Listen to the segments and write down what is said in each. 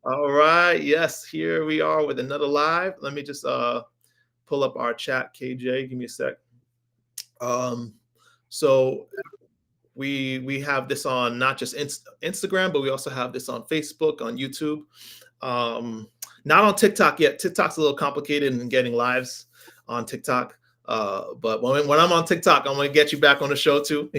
All right. Yes, here we are with another live. Let me just pull up our chat, KJ. Give me a sec. Um, so we have this on not just Instagram, but we also have this on Facebook, on YouTube. Um, Not on TikTok yet. TikTok's a little complicated in getting lives on TikTok. But when I'm on TikTok, I'm gonna get you back on the show too.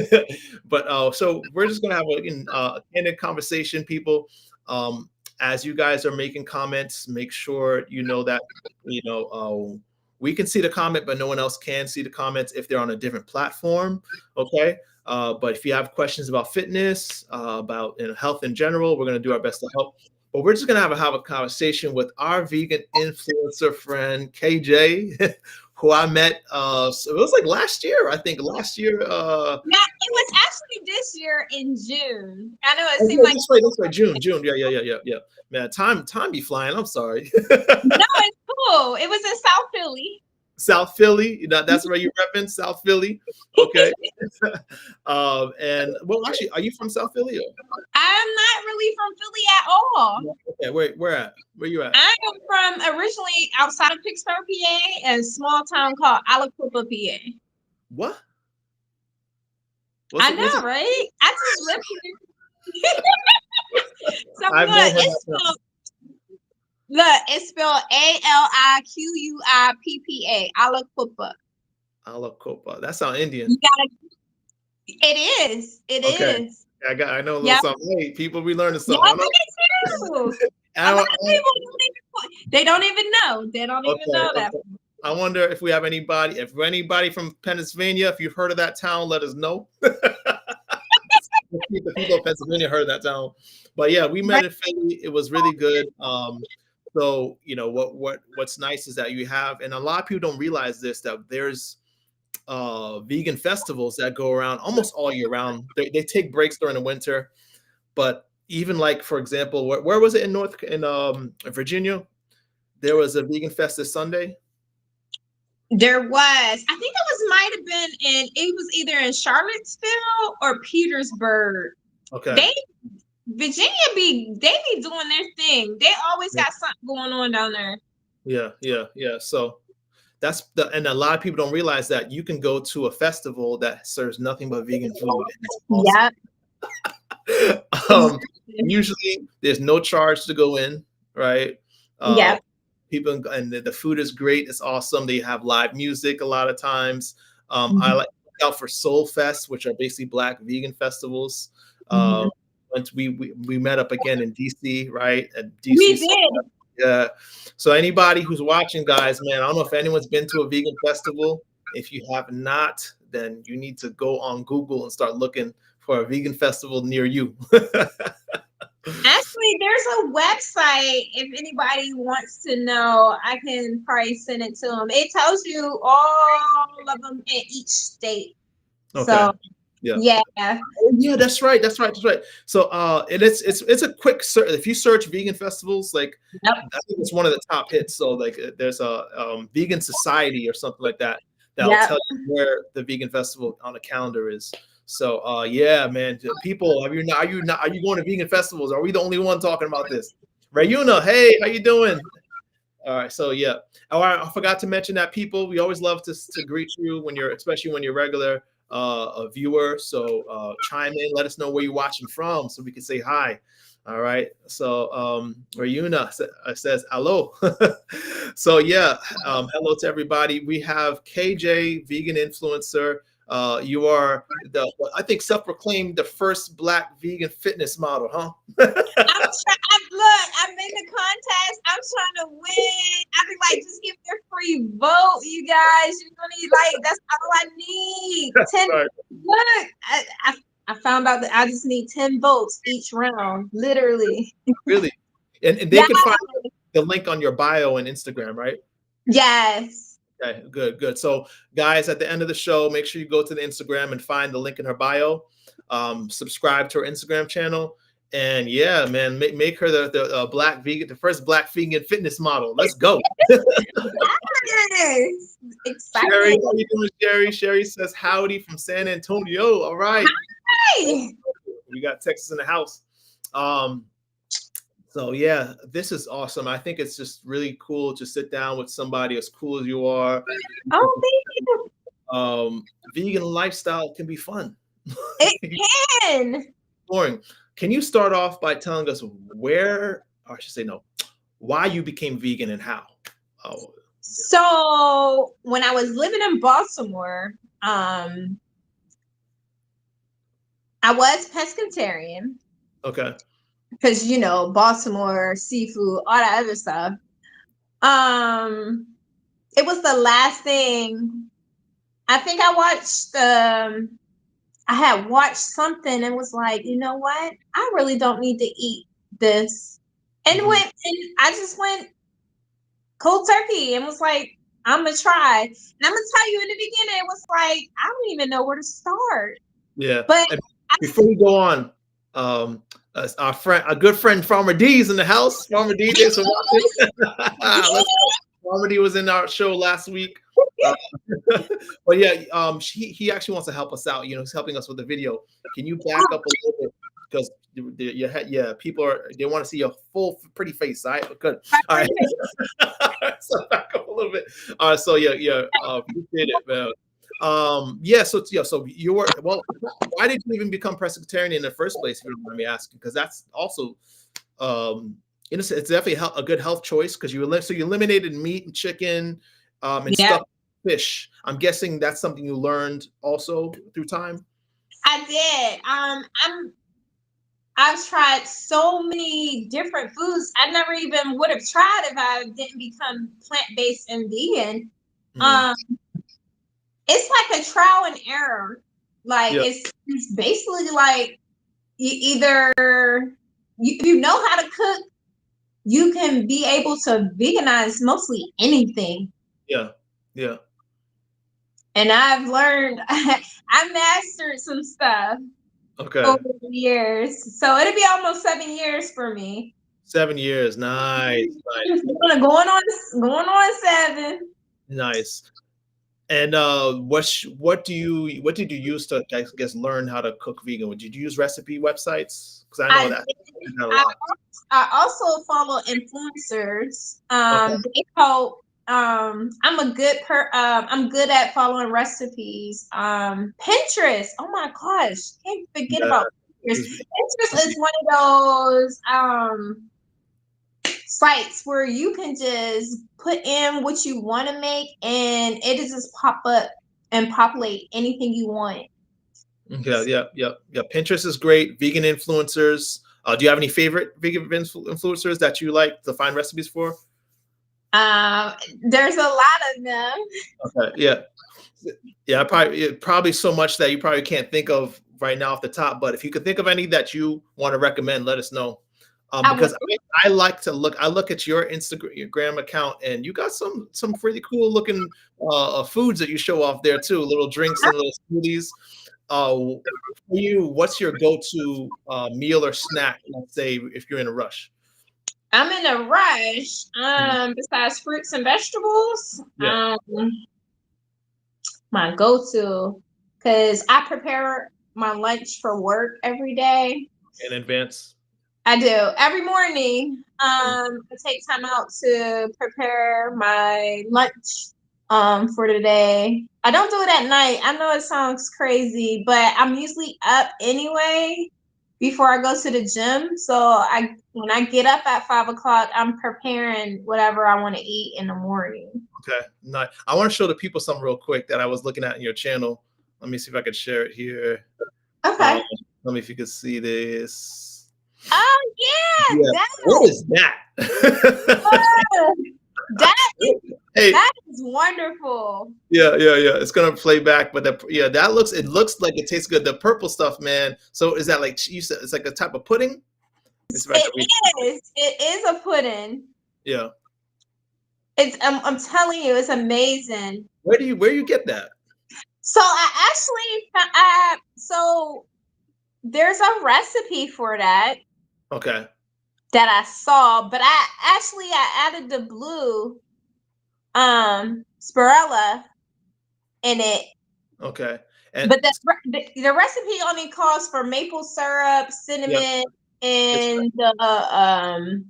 So, but so we're just gonna have a candid conversation, people. Um, as you guys are making comments, make sure you know that you know we can see the comment, but no one else can see the comments if they're on a different platform. Okay. But if you have questions about fitness, about health in general, we're going to do our best to help. But we're just going to have a conversation with our vegan influencer friend, KJ, who I met. So it was like last year, I think last year. Yeah, it was actually this year in June. I know it Oh, seemed yeah, like that's right, June. Yeah. Man, time be flying. I'm sorry. no, it's cool. It was in South Philly. South Philly. That's where you're repping, South Philly. Okay. And well, actually, are you from South Philly? Or? I'm not really from Philly at all. Okay, where at? Where you at? I am from originally outside of Pittsburgh, PA, a small town called Aliquippa, PA. What? I What's know, it? right? I just lived here. So I've never heard it's that. spelled it's spelled Aliquippa. Aliquippa. Alacopa. That sounds Indian. You gotta it is. It Okay. is. I know a little Yep. something. Hey, people, we learning Yeah, something. I do too. I A lot don't, of people they don't even know. They don't even okay, know that. okay. I wonder if we have anybody from Pennsylvania. If you've heard of that town, let us know. The people of Pennsylvania heard of that town. But yeah, we met Right. in Philly. It was really good. So what's nice is that you have, and a lot of people don't realize this, that there's vegan festivals that go around almost all year round. They take breaks during the winter, but even like for example, where was it in Virginia? There was a vegan fest this Sunday. There was. I think it was might have been it was either in Charlottesville or Petersburg. Okay. They Virginia they be doing their thing. They always got something going on down there. Yeah. So and a lot of people don't realize that you can go to a festival that serves nothing but vegan food, and it's awesome. Yep. Usually there's no charge to go in, right? Uh, Yep. People and the food is great. It's awesome. They have live music a lot of times. I Mhm. like to look out for Soul Fest, which are basically Black vegan festivals. Mhm. Once we met up again in DC, right? At We DC. did. Yeah. So anybody who's watching, guys, man, I don't know if anyone's been to a vegan festival. If you have not, then you need to go on Google and start looking for a vegan festival near you. Actually, there's a website. If anybody wants to know, I can probably send it to them. It tells you all of them in each state. Okay. So Yeah. yeah. Yeah, that's right. So and it's a quick search. If you search vegan festivals, like Yep. I think it's one of the top hits. So like there's a vegan society or something like that that'll Yep. tell you where the vegan festival on the calendar is. So yeah, man, people, are you going to vegan festivals? Are we the only one talking about this? Rayuna, hey, how you doing? All right, so yeah. Oh, I forgot to mention that people, we always love to greet you especially when you're regular a viewer. So chime in, let us know where you're watching from, so we can say hi. All right. So Rayuna says hello. So yeah, hello to everybody. We have KJ, vegan influencer. You are I think self-proclaimed the first Black vegan fitness model, huh? Look, I'm in the contest. I'm trying to win. I be like, just give me a free vote, you guys. You're gonna need that's all I need. 10. Right. Look, I found out that I just need 10 votes each round, literally. Really? And they Yeah. can find the link on your bio and Instagram, right? Yes. Okay, good. So, guys, at the end of the show, make sure you go to the Instagram and find the link in her bio. Subscribe to her Instagram channel, and yeah, man, make her the Black vegan, the first Black vegan fitness model. Let's go. Yes. Sherry, Excited. how you doing, Sherry? Sherry says howdy from San Antonio. All right, Hey. we got Texas in the house. Um, so yeah, this is awesome. I think it's just really cool to sit down with somebody as cool as you are. Oh, thank you. Vegan lifestyle can be fun. It can. Boring. Can you start off by telling us where, or I should say no, why you became vegan and how? Oh, So when I was living in Baltimore, I was pescatarian okay. because Baltimore seafood, all that other stuff. Um, it was the last thing. I think I had watched something and was like, you know what? I really don't need to eat this. And Mhm. I just went cold turkey and was like, I'm gonna try. And I'm gonna tell you in the beginning, it was like, I don't even know where to start. Yeah. But And before we go on, our friend, a good friend, Farmer D's in the house. Farmer D, thanks for watching. Let's go. Farmer D was in our show last week. Uh, but yeah, he actually wants to help us out. He's helping us with the video. Can you back up a little bit because people they want to see your full pretty face. All right, good. All right, so back up a little bit. All right, so appreciate it, man. So you were well. Why did you even become pescatarian in the first place? If you don't mind me asking, because that's also it's definitely a good health choice because you eliminated meat and chicken, and yeah, stuff fish. I'm guessing that's something you learned also through time. I did. I've tried so many different foods. I never even would have tried if I didn't become plant-based and vegan. Mm. Um, it's like a trial and error. Like Yeah, it's basically like you either you know how to cook, you can be able to veganize mostly anything. yeah, yeah. And I've learned I mastered some stuff Okay, over the years. So it'll be almost 7 years for me. 7 years. Nice, nice, Going on 7. nice. And what did you use to I guess learn how to cook vegan? Did you use recipe websites? Because I know I that did. a lot. I also follow influencers. Okay, They help. I'm good at following recipes. Pinterest. Oh my gosh, can't forget yeah, about Pinterest. it's- Pinterest is one of those sites where you can just put in what you want to make, and it'll just pop up and populate anything you want. yeah, yeah, yeah, yeah. Pinterest is great. Vegan influencers. Do you have any favorite vegan influencers that you like to find recipes for? Um, there's a lot of them. Okay, yeah, yeah. Probably so much that you probably can't think of right now off the top. But if you could think of any that you want to recommend, let us know. I would. Because I like to look. I look at your Instagram account, and you got some pretty cool looking foods that you show off there too. Little drinks and little smoothies. For you, what's your go-to meal or snack? Let's say if you're in a rush. I'm in a rush. Mhm. Besides fruits and vegetables, Yeah, my go-to, because I prepare my lunch for work every day. in advance. I do every morning. Mm. I take time out to prepare my lunch for the day. I don't do it at night. I know it sounds crazy, but I'm usually up anyway before I go to the gym. So when I get up at 5 o'clock, I'm preparing whatever I want to eat in the morning. Okay, nice. I want to show the people something real quick that I was looking at in your channel. Let me see if I could share it here. Uh, Okay. let me if you can see this. Oh yeah, Yeah. What is that? that Hey, that is wonderful. yeah, yeah, yeah. It's gonna play back, but that looks like it tastes good. The purple stuff, man. So is that like you said? It's like a type of pudding. It's like It is. It is a pudding. yeah. It's. I'm telling you, it's amazing. Where you get that? So so there's a recipe for Okay, that I saw, but I added the blue spirella in it. okay, and But the recipe only calls for maple syrup, yeah, cinnamon, It's and the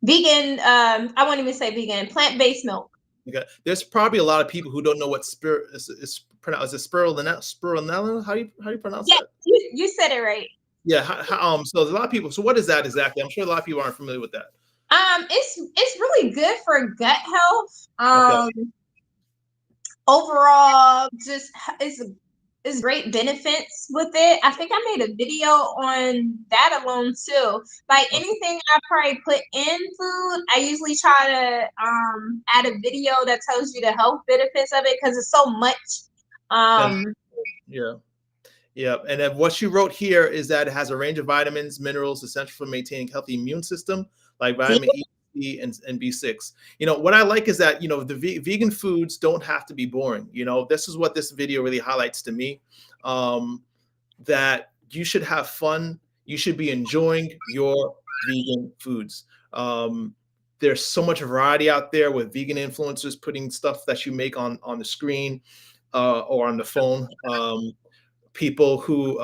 vegan, I won't even say vegan, plant-based milk. okay. There's probably a lot of people who don't know what spir is pronounced. Is it spirulina? Spirulina? How do you pronounce Yeah, that? you said it right. Yeah. So there's a lot of people. So what is that exactly? I'm sure a lot of people aren't familiar with that. It's really good for gut health. Okay. Overall, just is great benefits with it. I think I made a video on that alone too. Like Okay. anything I probably put in food, I usually try to add a video that tells you the health benefits of it because it's so much. Yeah. Um, Yeah. Yeah. And then what she wrote here is that it has a range of vitamins, minerals essential for maintaining healthy immune system, like vitamin E, C, and B6. What I like is that, the vegan foods don't have to be boring. This is what this video really highlights to me. Um, that you should have fun. You should be enjoying your vegan foods. There's so much variety out there with vegan influencers putting stuff that you make on the screen or on the phone. People who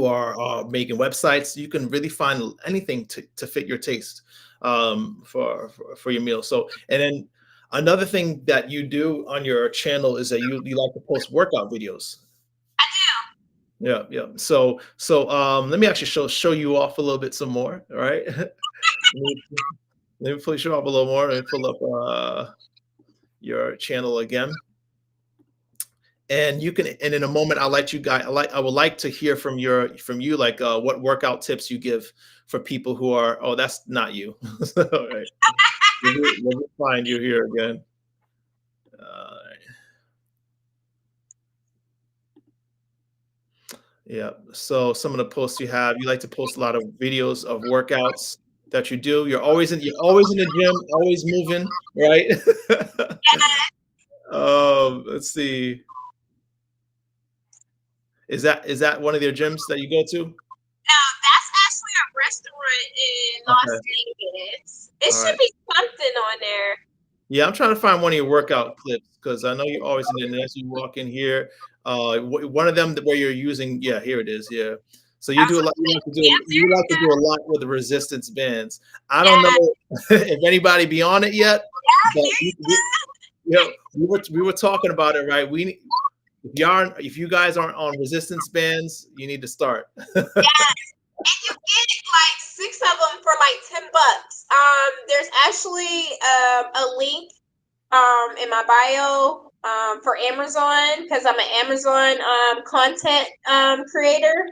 are making websites. You can really find anything to fit your taste for your meal. So, and then another thing that you do on your channel is that you like to post workout videos. Yeah, yeah. So let me actually show you off a little bit some more. All right. Let me pull you off a little more. Let me pull up your channel again. And you can, and in a moment, I would like to hear from you, like what workout tips you give for people who are, oh, that's not you. All right. Let me find you here again. Yeah. So some of the posts you have, you like to post a lot of videos of workouts that you do. You're always in the gym, always moving, right? Let's see. Is that one of their gyms that you go to? Now, that's actually a restaurant in Okay. Las Vegas. It All should right. be something on there. Yeah, I'm trying to find one of your workout clips because I know you're always in there. As you walk in here, one of them where you're using, yeah, here it is. Yeah. So you I do a was lot. like, yeah, You there like you to go. do a lot with the resistance bands. I don't Yeah, know if anybody be on it yet, yeah, but there you go. we were talking about it, right? If you guys aren't on resistance bands, you need to start. Yeah, and you get like 6 of them for like $10. There's actually a link in my bio for Amazon because I'm an Amazon content creator.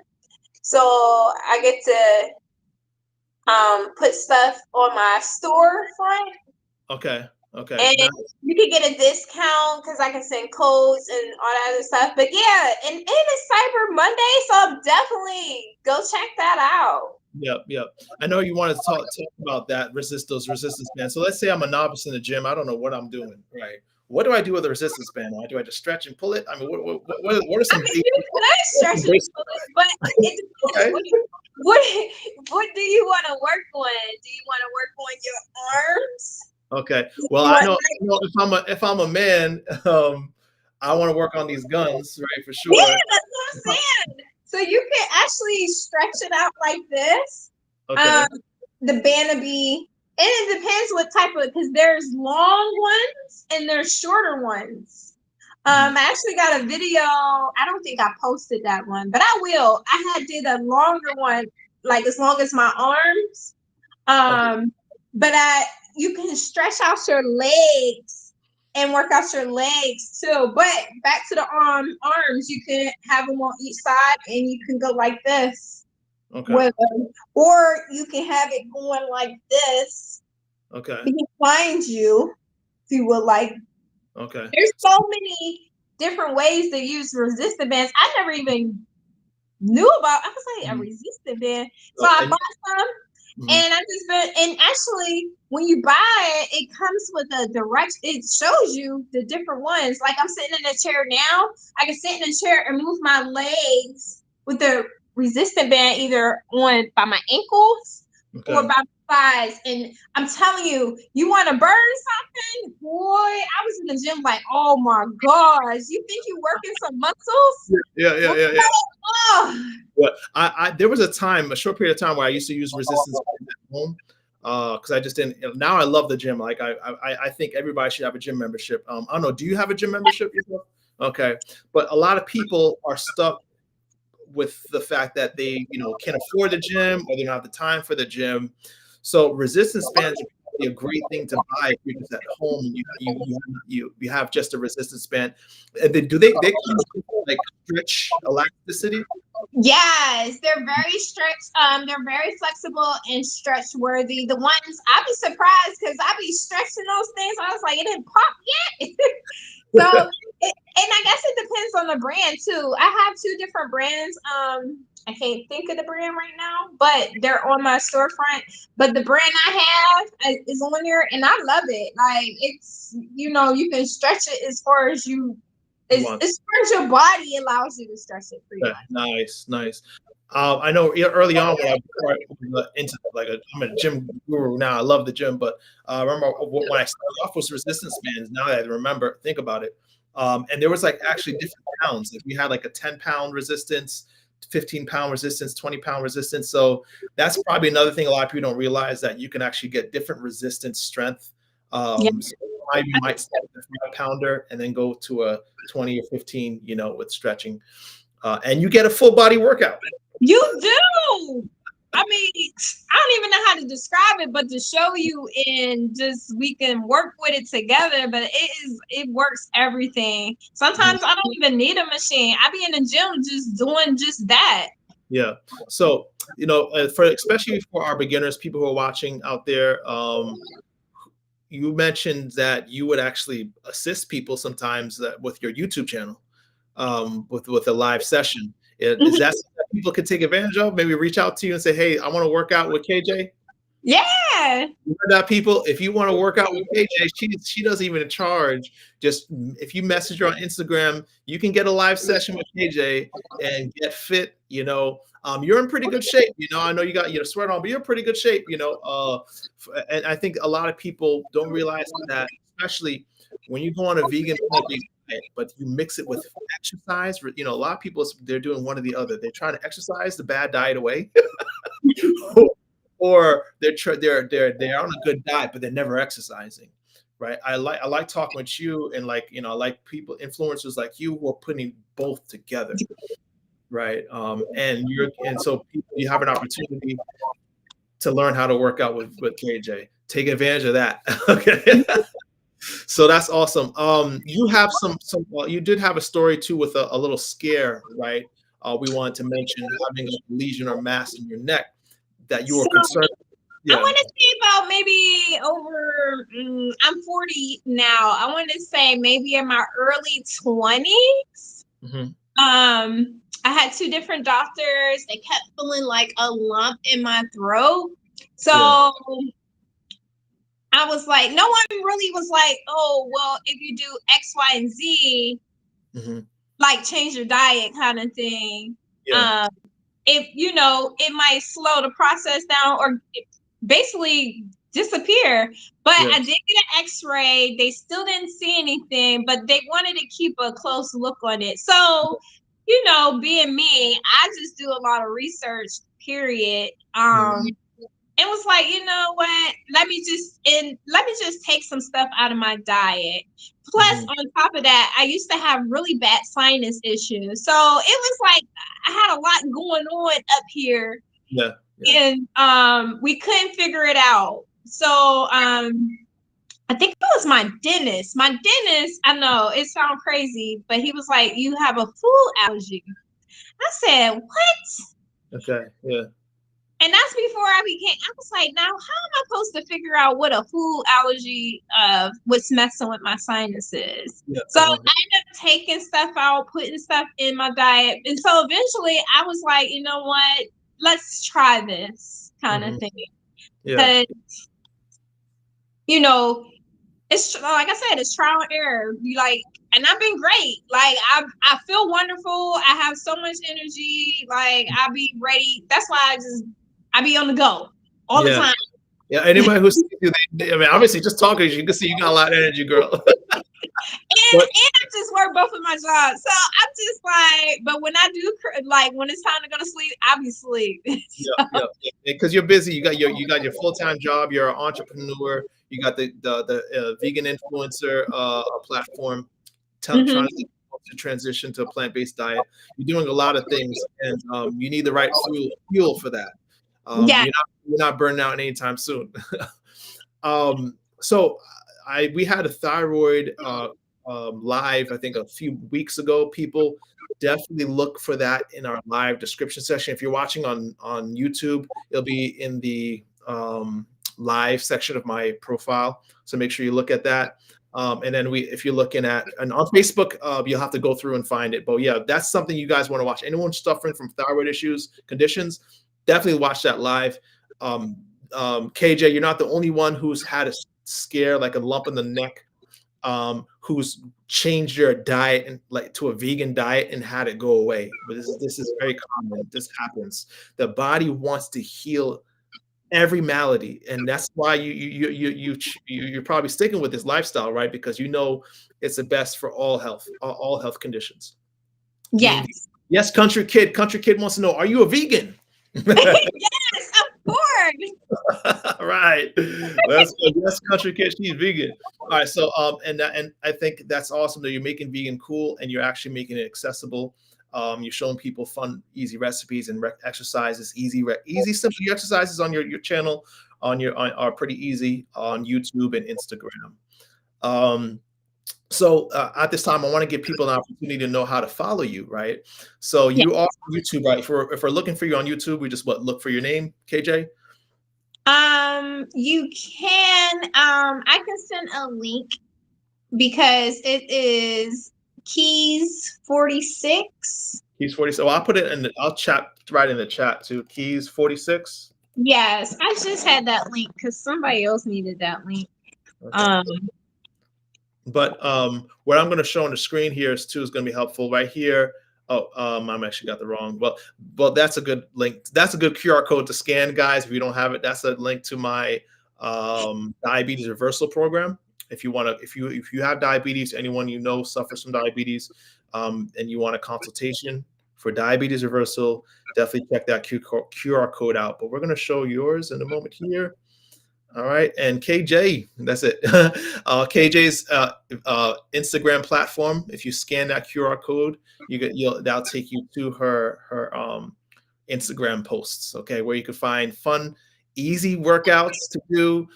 So I get to put stuff on my storefront, Okay. Okay. and Now, you can get a discount because I can send codes and all that other stuff. But yeah, and it is Cyber Monday, so definitely go check that out. yep, yep. I know you wanted to talk about that those resistance bands. So let's say I'm a novice in the gym. I don't know what I'm doing. Right. What do I do with a resistance band? Do I just stretch and pull it? I mean, what are I some mean, basic? you could stretch and pull it, but it depends. Okay. What, what do you want to work on? Do you want to work on your arms? Okay. Do Well, you I want know, if I'm a man, I want to work on these guns, right? For Yeah, sure. that's what I'm saying. So you can actually stretch it out like this. Okay. Um, the band will be, and it depends what type of, because there's long ones and there's shorter ones. Mhm. I actually got a video. I don't think I posted that one, but I will. I had did a longer one, like as long as my arms. Okay. But you can stretch out your legs and work out your legs too. But back to the arms, you can have them on each side, and you can go like this Okay. with them, or you can have it going like this. Okay. Behind you, if you would like. Okay. There's so many different ways to use resistant bands. I never even knew about. I was like a Mhm. resistant band, so So, I and bought some. mhm. And I just been, and actually, when you buy it, it comes with a direct. It shows you the different ones. Like I'm sitting in a chair now, I can sit in a chair and move my legs with the resistant band either on by my ankles or Okay. by exercise. And I'm telling you, you want to burn something? Boy, I was in the gym like, oh my gosh, you think you working some muscles? Yeah, yeah, Boy, yeah, yeah. oh. Yeah. I there was a short period of time where I used to use resistance bands at home because I just didn't. Now I love the gym. Like I think everybody should have a gym membership. I don't know. Do you have a gym membership yourself? Okay, but a lot of people are stuck with the fact that they can't afford the gym or they don't have the time for the gym. So resistance bands are probably a great thing to buy if you're just at home and you have just a resistance band. And they come with like stretch elasticity? Yes, they're very stretch. They're very flexible and stretch worthy. The ones I'd be surprised because I be stretching those things. I was like, it didn't pop yet. So, and I guess it depends on the brand too. I have two different brands. I can't think of the brand right now, but they're on my storefront. But the brand I have is on there, and I love it. Like it's, you can stretch it as far as You want. as far as your body allows you to stretch it pretty Okay, much. nice, nice. I know early on when I before I was into I'm a gym guru now. I love the gym, but I remember when I started off with resistance bands. Now that I remember, think about it, and there was like actually different pounds. Like we had like a 10-pound resistance, 15-pound resistance, 20-pound resistance. So that's probably another thing a lot of people don't realize that you can actually get different resistance strength. Yeah. So you might start with a 5-pounder and then go to a 20 or 15, with stretching. And you get a full body workout. You do. I mean, I don't even know how to describe it, but to show you and just we can work with it together. But it works everything. Mhm. Sometimes I don't even need a machine. I be in the gym just doing just that. Yeah. So, for especially for our beginners, people who are watching out there, you mentioned that you would actually assist people sometimes with your YouTube channel, with a live session. Is that something that people could take advantage of? Maybe reach out to you and say, "Hey, I want to work out with KJ." Yeah. You heard that, people? If you want to work out with KJ, she doesn't even charge. Just if you message her on Instagram, you can get a live session with KJ and get fit. You're in pretty good shape. I know you got your sweat on, but you're in pretty good shape. And I think a lot of people don't realize that, especially when you go on a vegan plant-based diet, but you mix it with exercise. A lot of people they're doing one or the other. They're trying to exercise the bad diet away. Or they're on a good diet, but they're never exercising, right? I like talking with you, and I like people influencers like you who are putting both together, right? And so you have an opportunity to learn how to work out with KJ. Take advantage of that. Okay. So that's awesome. You have well, you did have a story too with a little scare, right? We wanted to mention having a lesion or mass in your neck that you were So concerned. I Yeah. want to say about maybe over. I'm 40 now. I want to say maybe in my early 20s. Hmm. I had two different doctors. They kept feeling like a lump in my throat. Yeah. So I was like, no one really was like, oh, well, if you do X, Y, and Z, Hmm. like change your diet kind of thing. Yeah. Um, if it might slow the process down or basically disappear. But Yeah. I did get an X-ray. They still didn't see anything, but they wanted to keep a close look on it. So, being me, I just do a lot of research. Period. Mhm. It was like, you know what? Let me just take some stuff out of my diet. Plus, Mhm. on top of that, I used to have really bad sinus issues. So it was like I had a lot going on up here, Yeah. Yeah. and we couldn't figure it out. So I think it was my dentist. My dentist, I know it sounds crazy, but he was like, "You have a food allergy." I said, "What?" Okay. Yeah. And that's before I was like, now how am I supposed to figure out what a food allergy was messing with my sinuses? Yeah. So I ended up taking stuff out, putting stuff in my diet. And so eventually I was like, you know what? Let's try this kind of Mhm. thing. Yeah. Because, you know, it's like I said, it's trial and error. You like, and I've been great. Like I feel wonderful. I have so much energy. Like I be ready. That's why I be on the go all the Yeah. time. Yeah, anybody who sees you, I mean, obviously, just talking, you can see you got a lot of energy, girl. But And I just work both of my jobs. So I'm just like, but when I do, like, when it's time to go to sleep, I'll be asleep. yeah, yeah, yeah. Because you're busy. You got your full-time job. You're an entrepreneur. You got the vegan influencer platform, trying to Hmm. get people to transition to a plant-based diet. You're doing a lot of things, and you need the right fuel for that. Yeah. You're not burning out anytime soon. So we had a thyroid live, I think a few weeks ago. People definitely look for that in our live description section. If you're watching on YouTube, it'll be in the live section of my profile. So make sure you look at that. And then if you're looking at and on Facebook, you'll have to go through and find it. But yeah, that's something you guys want to watch. Anyone suffering from thyroid conditions, definitely watch that live. KJ, you're not the only one who's had a scare, like a lump in the neck, who's changed your diet and like to a vegan diet and had it go away. But this is very common. This happens. The body wants to heal every malady, and that's why you're probably sticking with this lifestyle, right? Because you know it's the best for all health conditions. Being vegan. Yes. Yes, country kid wants to know, are you a vegan? Yes, of course. Right. That's good. Yes, country kid. She's vegan. All right. So and I think that's awesome that you're making vegan cool and you're actually making it accessible. You're showing people fun, easy recipes and exercises, easy, simple exercises on your channel are pretty easy on YouTube and Instagram. Um, so at this time, I want to give people an opportunity to know how to follow you, right? So Yeah. you are on YouTube, right? If we're looking for you on YouTube, we just look for your name, KJ. You can I can send a link because it is Keys 46. Keys 40. So I'll put it I'll chat right in the chat too. Keys 46. Yes, I just had that link because somebody else needed that link. Okay. Um, But what I'm going to show on the screen here is going to be helpful right here. Oh, I'm actually got the wrong. Well, that's a good link. That's a good QR code to scan, guys. If you don't have it, that's a link to my diabetes reversal program. If you want to, if you have diabetes, anyone you know suffers from diabetes, and you want a consultation for diabetes reversal, definitely check that QR code out. But we're going to show yours in a moment here. All right, and KJ, that's it. KJ's Instagram platform. If you scan that QR code, that'll take you to her Instagram posts. Okay, where you can find fun, easy workouts to do,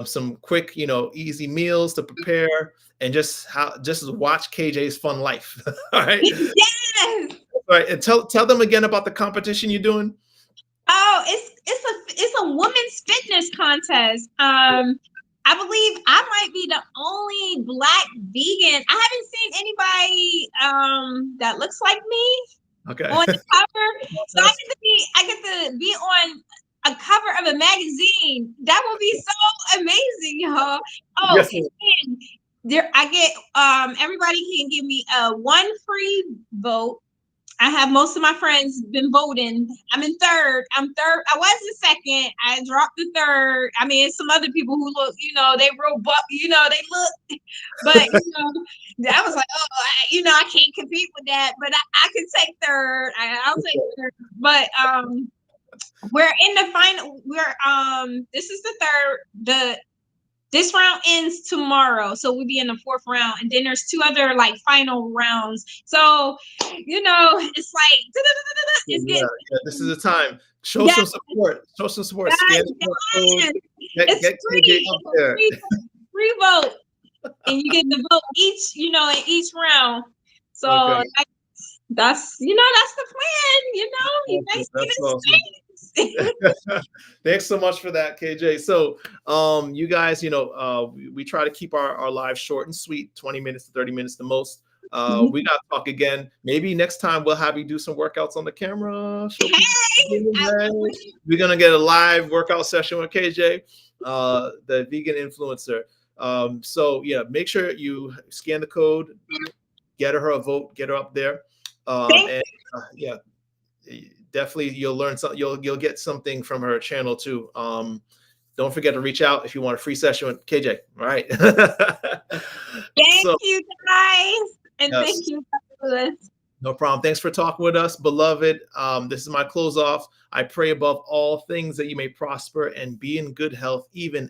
some quick, easy meals to prepare, and just watch KJ's fun life. All right, yes. all right, and tell them again about the competition you're doing. Oh, it's a women's fitness contest. I believe I might be the only Black vegan. I haven't seen anybody that looks like me Okay. on the cover. So I get to be on a cover of a magazine. That would be so amazing, y'all. Oh, Yes. and I get everybody can give me one free vote. I have most of my friends been voting. I'm in third. I'm third. I was in second. I dropped the third. I mean, some other people who look, they real they look, but I was like, oh, I can't compete with that. But I can take third. I'll take third. But we're in the final. This is the third. This round ends tomorrow, so we'll be in the fourth round, and then there's two other like final rounds. So, it's like it's Yeah, this is the time. Show yeah, some support. Show some support. Scan the QR code. it's Get KJ free. up there. Free vote, and you get to vote in each round. So Okay. that's the plan. You guys give That's it awesome. space. Thanks so much for that, KJ. So, you guys, we try to keep our lives short and sweet, 20 minutes to 30 minutes the most. We got to talk again. Maybe next time we'll have you do some workouts on the camera. Show people. We're going to get a live workout session with KJ, the vegan influencer. So, yeah, make sure you scan the code, get her a vote, get her up there. And yeah, definitely you'll learn something. You'll get something from her channel too. don't forget to reach out if you want a free session with KJ. All right. Thank So, you guys. And thank yes. you, Dr. Lewis. No problem. Thanks for talking with us, beloved. This is my close off. I pray above all things that you may prosper and be in good health, even